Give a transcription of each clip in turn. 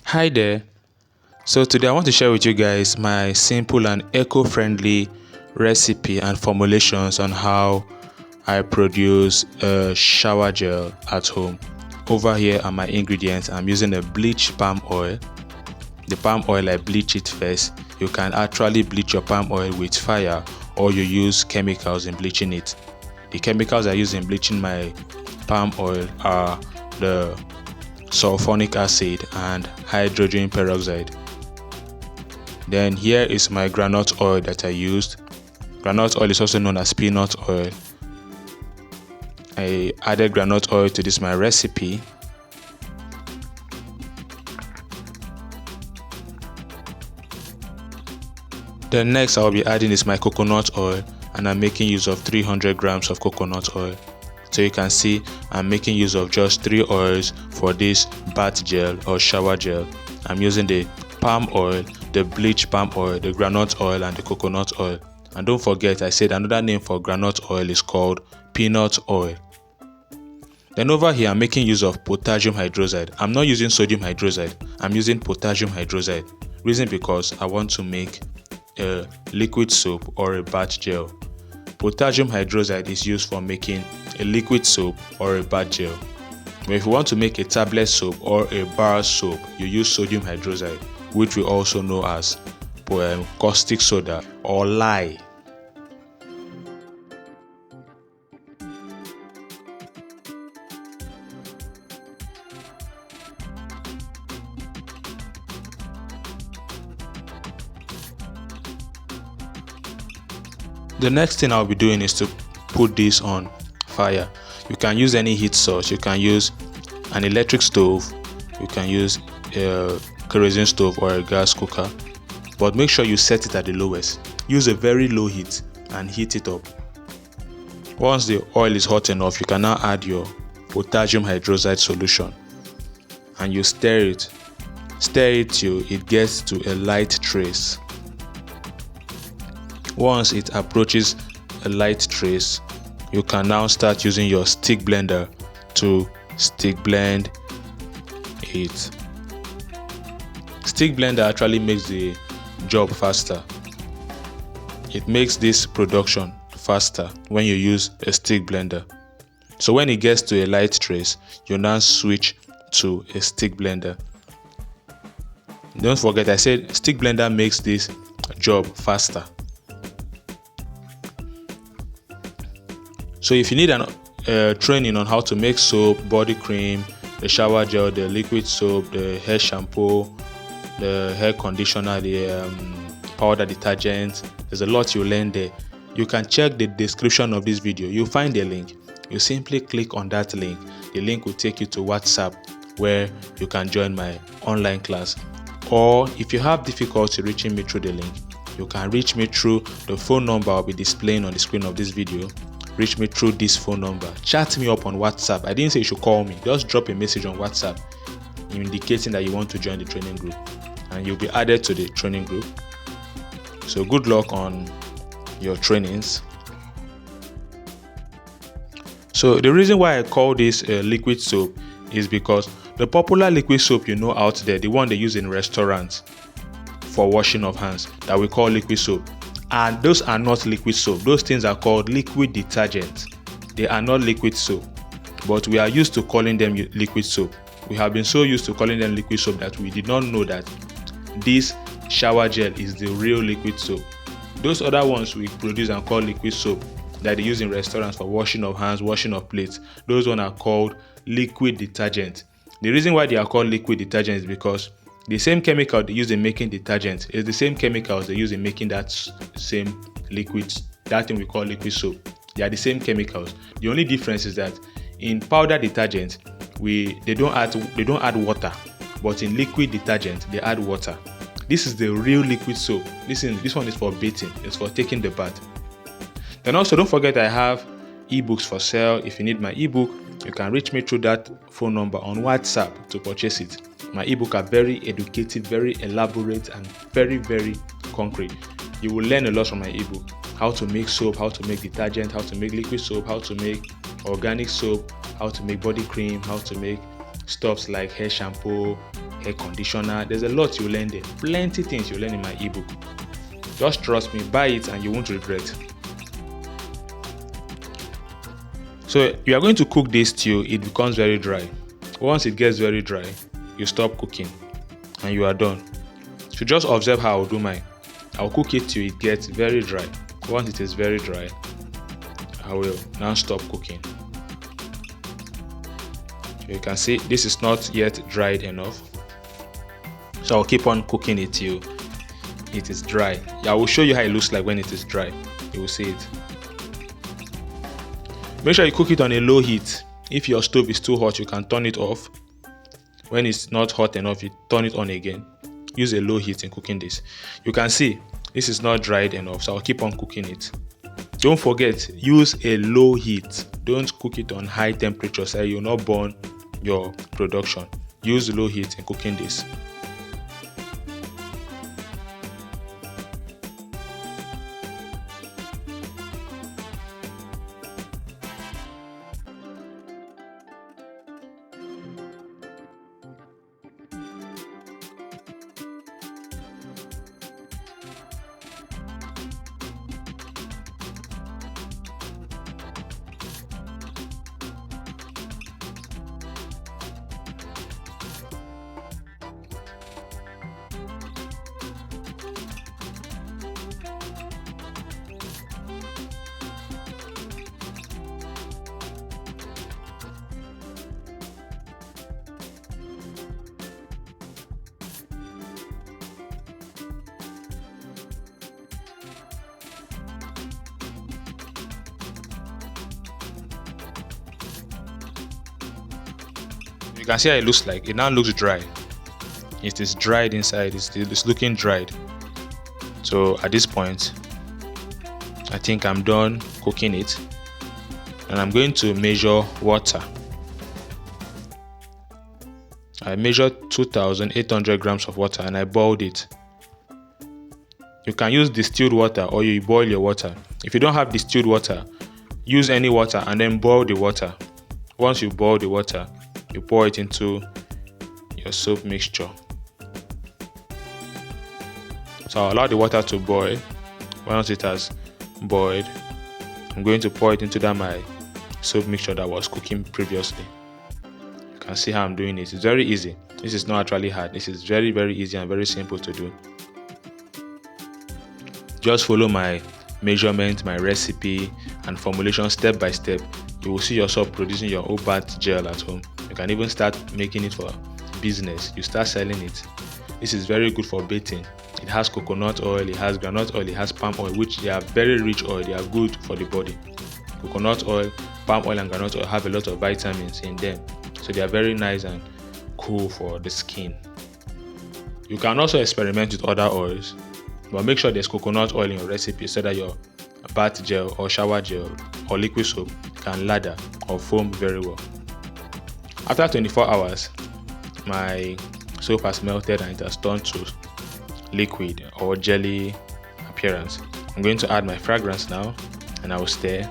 Hi there. So today I want to share with you guys my simple and eco-friendly recipe and formulations on how I produce a shower gel at home. Over here are my ingredients. I'm using a bleached palm oil. The palm oil, I bleach it first. You can actually bleach your palm oil with fire, or you use chemicals in bleaching it. The chemicals I use in bleaching my palm oil are the sulfonic acid and hydrogen peroxide. Then here is my groundnut oil that I used. Groundnut oil is also known as peanut oil. I added groundnut oil to this my recipe. Then next I'll be adding is my coconut oil, and I'm making use of 300 grams of coconut oil. So you can see I'm making use of just 3 oils for this bath gel or shower gel. I'm using the palm oil, the bleached palm oil, the groundnut oil and the coconut oil. And don't forget, I said another name for groundnut oil is called peanut oil. Then over here I'm making use of potassium hydroxide. I'm not using sodium hydroxide, I'm using potassium hydroxide. Reason because I want to make a liquid soap or a bath gel. Potassium hydroxide is used for making a liquid soap or a bath gel. But if you want to make a tablet soap or a bar soap, you use sodium hydroxide, which we also know as caustic soda or lye. The next thing I'll be doing is to put this on fire. You can use any heat source. You can use an electric stove, you can use a kerosene stove or a gas cooker, but make sure you set it at the lowest. Use a very low heat and heat it up. Once the oil is hot enough, you can now add your potassium hydroxide solution and you stir it till it gets to a light trace. Once it approaches a light trace, you can now start using your stick blender to stick blend it. Stick blender actually makes the job faster. It makes this production faster when you use a stick blender. So when it gets to a light trace, you now switch to a stick blender. Don't forget, I said stick blender makes this job faster. So if you need an training on how to make soap, body cream, the shower gel, the liquid soap, the hair shampoo, the hair conditioner, the powder detergent, there's a lot you learn there. You can check the description of this video. You'll find a link. You simply click on that link. The link will take you to WhatsApp where you can join my online class. Or if you have difficulty reaching me through the link, you can reach me through the phone number I'll be displaying on the screen of this video. Reach me through this phone number. Chat me up on WhatsApp. I didn't say you should call me. Just drop a message on WhatsApp indicating that you want to join the training group, and you'll be added to the training group. So good luck on your trainings. So the reason why I call this a liquid soap is because the popular liquid soap you know out there, the one they use in restaurants for washing of hands, that we call liquid soap, and those are not liquid soap. Those things are called liquid detergents. They are not liquid soap, but we are used to calling them liquid soap. We have been so used to calling them liquid soap that we did not know that this shower gel is the real liquid soap. Those other ones we produce and call liquid soap that they use in restaurants for washing of hands, washing of plates, those ones are called liquid detergent. The reason why they are called liquid detergent is because the same chemical they use in making detergent is the same chemicals they use in making that same liquid, that thing we call liquid soap. They are the same chemicals. The only difference is that in powder detergent, they don't add water, but in liquid detergent they add water. This is the real liquid soap. This one is for bathing. It's for taking the bath. Then also don't forget I have ebooks for sale. If you need my ebook, you can reach me through that phone number on WhatsApp to purchase it. My ebook are very educative, very elaborate, and very, very concrete. You will learn a lot from my ebook. How to make soap, how to make detergent, how to make liquid soap, how to make organic soap, how to make body cream, how to make stuffs like hair shampoo, hair conditioner. There's a lot you learn there. Plenty things you learn in my ebook. Just trust me, buy it and you won't regret. So you are going to cook this till it becomes very dry. Once it gets very dry, you stop cooking and you are done. So just observe how I'll do mine. I'll cook it till it gets very dry. Once it is very dry, I will now stop cooking. So you can see this is not yet dried enough. So I'll keep on cooking it till it is dry. I will show you how it looks like when it is dry. You will see it. Make sure you cook it on a low heat. If your stove is too hot, you can turn it off. When it's not hot enough, you turn it on again. Use a low heat in cooking this. You can see this is not dried enough, so I'll keep on cooking it. Don't forget, use a low heat. Don't cook it on high temperature so you'll not burn your production. Use low heat in cooking this. You can see how it looks like. It now looks dry. It is dried inside. It's looking dried. So at this point, I think I'm done cooking it, and I'm going to measure water. I measured 2,800 grams of water and I boiled it. You can use distilled water or you boil your water. If you don't have distilled water, use any water and then boil the water. Once you boil the water, you pour it into your soap mixture. So I'll allow the water to boil. Once it has boiled, I'm going to pour it into my soap mixture that was cooking previously. You can see how I'm doing it. It's very easy. This is not actually hard. This is very, very easy and very simple to do. Just follow my measurement, my recipe and formulation step by step. You will see yourself producing your own bath gel at home. You can even start making it for business. You start selling it. This is very good for bathing. It has coconut oil, it has groundnut oil, it has palm oil, which they are very rich oil. They are good for the body. Coconut oil, palm oil and groundnut oil have a lot of vitamins in them. So they are very nice and cool for the skin. You can also experiment with other oils, but make sure there's coconut oil in your recipe so that your bath gel or shower gel or liquid soap can lather or foam very well. After 24 hours, my soap has melted and it has turned to liquid or jelly appearance. I'm going to add my fragrance now and I will stir.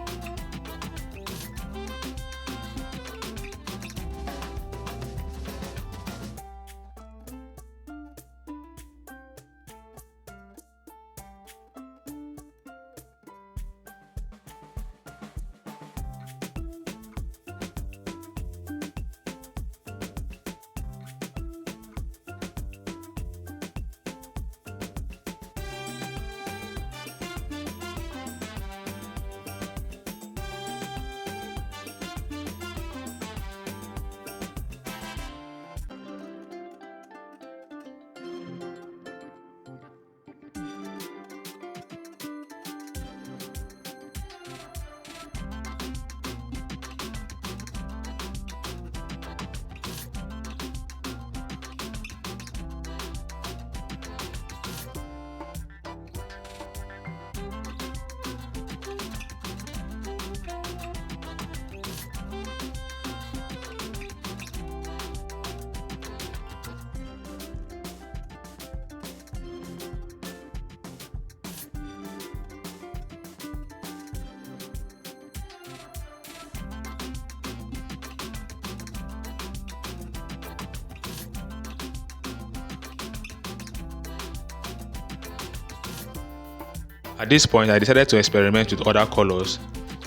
At this point, I decided to experiment with other colors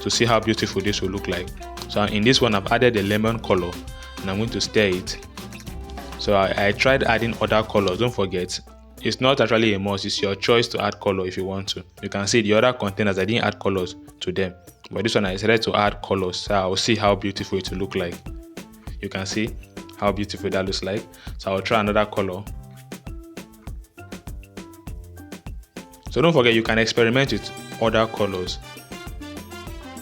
to see how beautiful this will look like. So in this one, I've added a lemon color and I'm going to stir it. So I tried adding other colors. Don't forget, it's not actually a must. It's your choice to add color if you want to. You can see the other containers, I didn't add colors to them. But this one, I decided to add colors. So I'll see how beautiful it will look like. You can see how beautiful that looks like. So I'll try another color. So don't forget, you can experiment with other colors.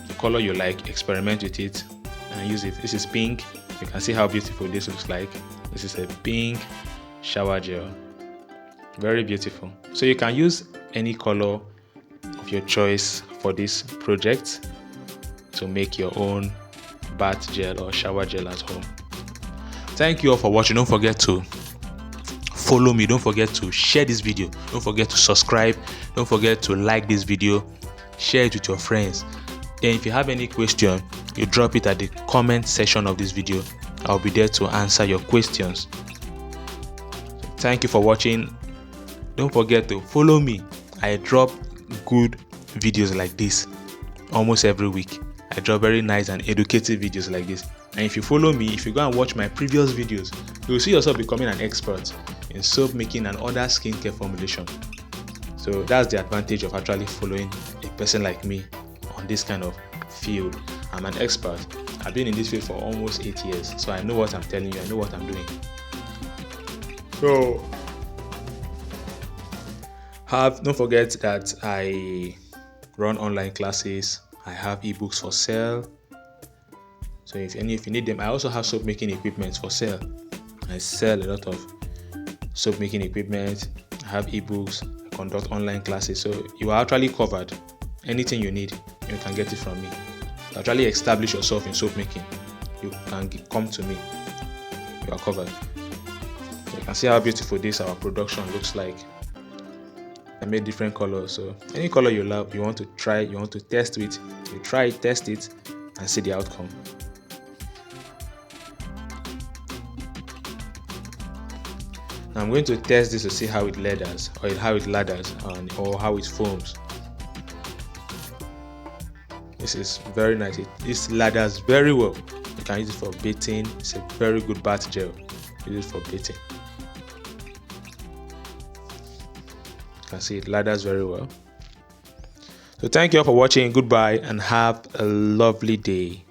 The color you like, experiment with it and use it. This is pink. You can see how beautiful this looks like. This is a pink shower gel. Very beautiful. So you can use any color of your choice for this project to make your own bath gel or shower gel at home. Thank you all for watching. Don't forget to follow me. Don't forget to share this video. Don't forget to subscribe. Don't forget to like this video. Share it with your friends. Then if you have any question, you drop it at the comment section of this video. I'll be there to answer your questions. Thank you for watching. Don't forget to follow me. I drop good videos like this almost every week. I drop very nice and educative videos like this. And if you follow me, if you go and watch my previous videos, you will see yourself becoming an expert in soap making and other skincare formulation. So that's the advantage of actually following a person like me on this kind of field. I'm an expert. I've been in this field for almost 8 years, so I know what I'm telling you. I know what I'm doing. So don't forget that I run online classes. I have ebooks for sale. So if you need them, I also have soap making equipment for sale. I sell a lot of soap making equipment. I have ebooks. I conduct online classes. So you are actually covered. Anything you need, you can get it from me. To actually establish yourself in soap making, you can come to me. You are covered. So you can see how beautiful our production looks like. I made different colors. So any color you love, you want to try, you want to test it, you try it, test it, and see the outcome. Now I'm going to test this to see how it lathers, or how it foams. This is very nice. This lathers very well. You can use it for bathing. It's a very good bath gel. Use it for bathing. You can see it lathers very well. So thank you all for watching. Goodbye and have a lovely day.